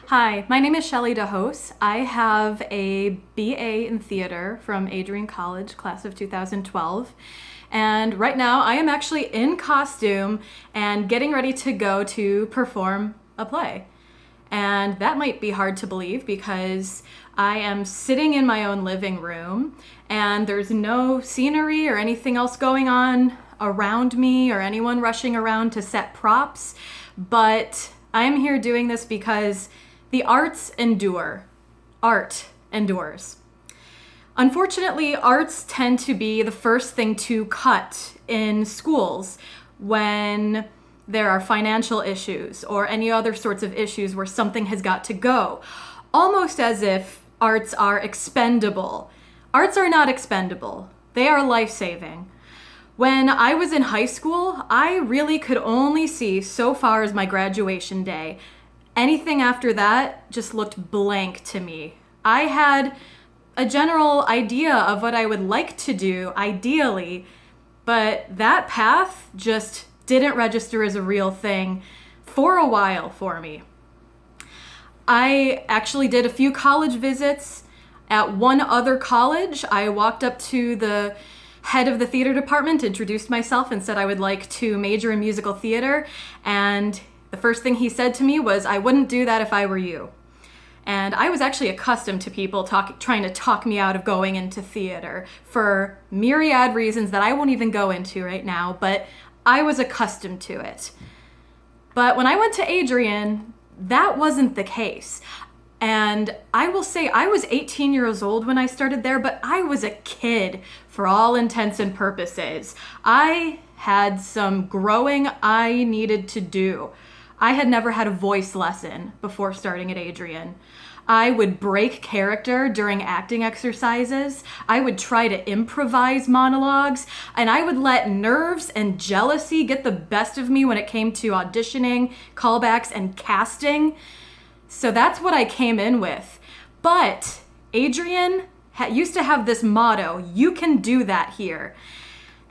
Hi, my name is Shelly DeHose. I have a BA in theater from Adrian College, class of 2012. And right now I am actually in costume and getting ready to go to perform a play. And that might be hard to believe because I am sitting in my own living room and there's no scenery or anything else going on around me or anyone rushing around to set props. But I am here doing this because the arts endure. Art endures. Unfortunately, arts tend to be the first thing to cut in schools when there are financial issues or any other sorts of issues where something has got to go. Almost as if arts are expendable. Arts are not expendable. They are life-saving. When I was in high school, I really could only see so far as my graduation day. Anything after that just looked blank to me. I had a general idea of what I would like to do, ideally, but that path just didn't register as a real thing for a while for me. I actually did a few college visits. At one other college, I walked up to the head of the theater department, introduced myself, and said I would like to major in musical theater. And the first thing he said to me was, "I wouldn't do that if I were you." And I was actually accustomed to people trying to talk me out of going into theater for myriad reasons that I won't even go into right now, but I was accustomed to it. But when I went to Adrian, that wasn't the case. And I will say I was 18 years old when I started there, but I was a kid for all intents and purposes. I had some growing I needed to do. I had never had a voice lesson before starting at Adrian. I would break character during acting exercises. I would try to improvise monologues, and I would let nerves and jealousy get the best of me when it came to auditioning, callbacks, and casting. So that's what I came in with. But Adrian used to have this motto, "You can do that here."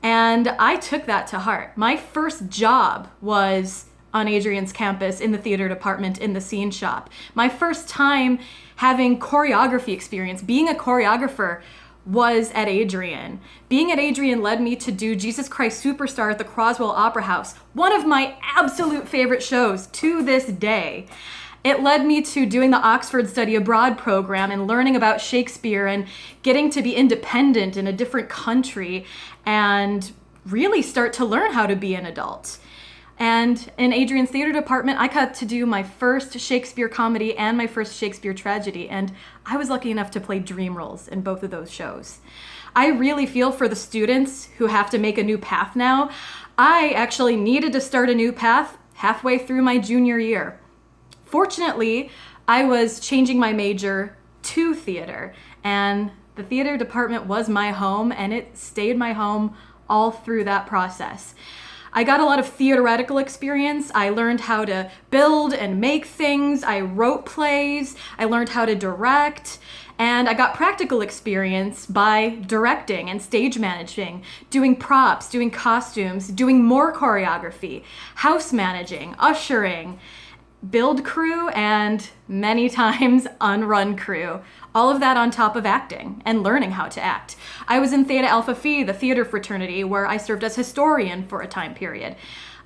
And I took that to heart. My first job was on Adrian's campus in the theater department in the scene shop. My first time having choreography experience, being a choreographer, was at Adrian. Being at Adrian led me to do Jesus Christ Superstar at the Croswell Opera House, one of my absolute favorite shows to this day. It led me to doing the Oxford Study Abroad program and learning about Shakespeare and getting to be independent in a different country and really start to learn how to be an adult. And in Adrian's theater department, I got to do my first Shakespeare comedy and my first Shakespeare tragedy, and I was lucky enough to play dream roles in both of those shows. I really feel for the students who have to make a new path now. I actually needed to start a new path halfway through my junior year. Fortunately, I was changing my major to theater, and the theater department was my home, and it stayed my home all through that process. I got a lot of theoretical experience. I learned how to build and make things. I wrote plays. I learned how to direct. And I got practical experience by directing and stage managing, doing props, doing costumes, doing more choreography, house managing, ushering, build crew, and many times unrun crew. All of that on top of acting and learning how to act. I was in Theta Alpha Phi, the theater fraternity, where I served as historian for a time period.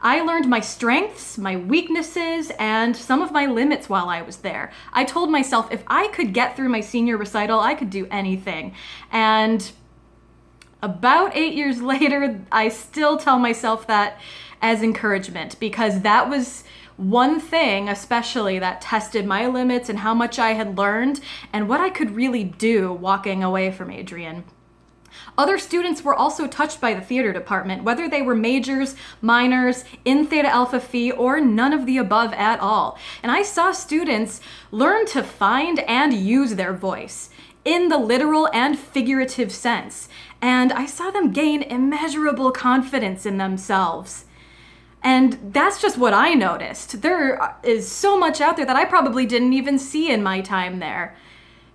I learned my strengths, my weaknesses, and some of my limits while I was there. I told myself if I could get through my senior recital, I could do anything. And about 8 years later, I still tell myself that as encouragement, because that was one thing especially that tested my limits and how much I had learned and what I could really do walking away from Adrian. Other students were also touched by the theater department, whether they were majors, minors, in Theta Alpha Phi, or none of the above at all. And I saw students learn to find and use their voice in the literal and figurative sense. And I saw them gain immeasurable confidence in themselves. And that's just what I noticed. There is so much out there that I probably didn't even see in my time there.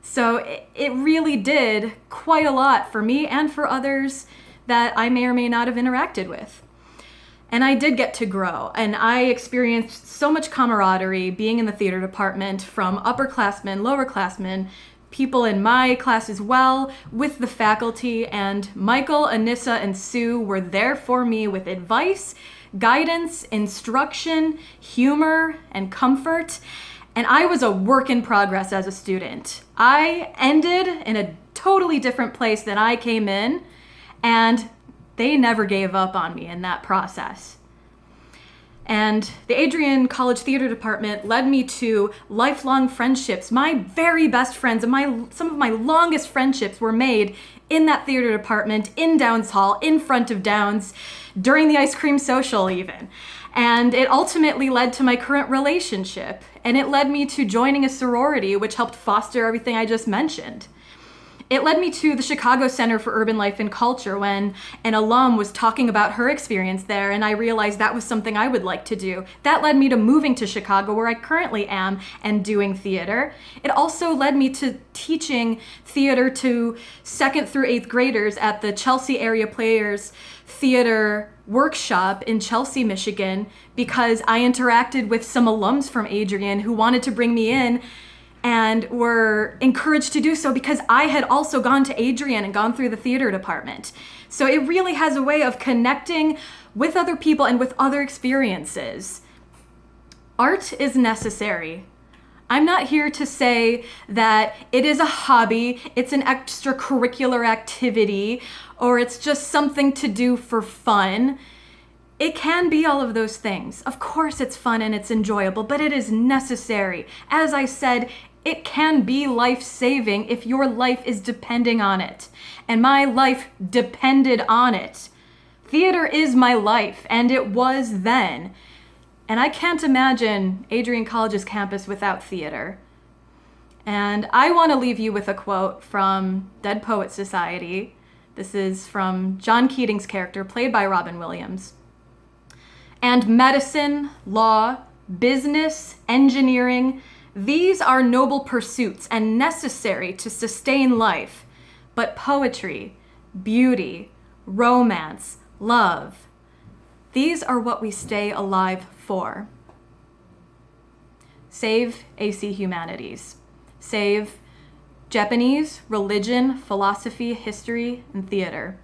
So it really did quite a lot for me and for others that I may or may not have interacted with. And I did get to grow, and I experienced so much camaraderie being in the theater department from upperclassmen, lowerclassmen, people in my class as well, with the faculty, and Michael, Anissa, and Sue were there for me with advice, guidance, instruction, humor, and comfort. And I was a work in progress as a student. I ended in a totally different place than I came in, and they never gave up on me in that process. And the Adrian College Theater Department led me to lifelong friendships. My very best friends and some of my longest friendships were made in that theater department, in Downs Hall, in front of Downs, during the ice cream social even. And it ultimately led to my current relationship. And it led me to joining a sorority, which helped foster everything I just mentioned. It led me to the Chicago Center for Urban Life and Culture when an alum was talking about her experience there, and I realized that was something I would like to do. That led me to moving to Chicago, where I currently am, and doing theater. It also led me to teaching theater to 2nd through 8th graders at the Chelsea Area Players Theater Workshop in Chelsea, Michigan, because I interacted with some alums from Adrian who wanted to bring me in and were encouraged to do so because I had also gone to Adrian and gone through the theater department. So it really has a way of connecting with other people and with other experiences. Art is necessary. I'm not here to say that it is a hobby, it's an extracurricular activity, or it's just something to do for fun. It can be all of those things. Of course it's fun and it's enjoyable, but it is necessary. As I said, it can be life-saving if your life is depending on it. And my life depended on it. Theater is my life, and it was then. And I can't imagine Adrian College's campus without theater. And I want to leave you with a quote from Dead Poets Society. This is from John Keating's character, played by Robin Williams. And medicine, law, business, engineering, these are noble pursuits and necessary to sustain life. But poetry, beauty, romance, love, these are what we stay alive for. Save AC Humanities. Save Japanese, religion, philosophy, history, and theater.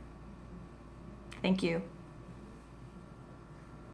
Thank you.